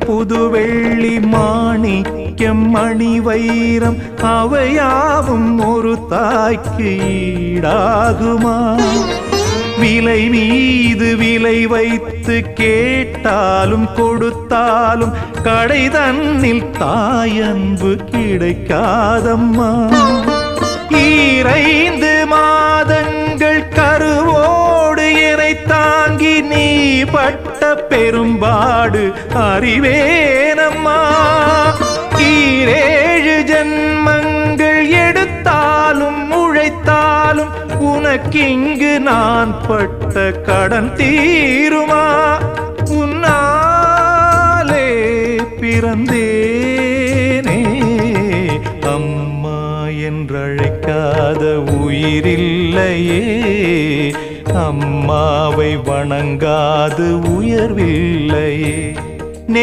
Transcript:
புது வெள்ளி மாணிக்கம் மணி வைரம் அவையாவும் ஒரு தாய்க்கு ஈடாகுமா? விலை மீது விலை வைத்து கேட்டாலும் கொடுத்தாலும் கடை தன்னில் தாயன்பு கிடைக்காதம்மா. 2 மாதங்கள் கருவோடு என்னை தாங்கி நீ பட்ட பெரும்பாடு அறிவேனம்மா. 7 ஜன்மங்கள் எடுத்தாலும் உழைத்தாலும் உனக்கிங்கு நான் பட்ட கடன் தீருமா? உன்னாலே பிறந்தேனே, அம்மா என்றழைக்காத உயிரில்லையே. அம்மாவை வணங்காது உயர்வில்லையே.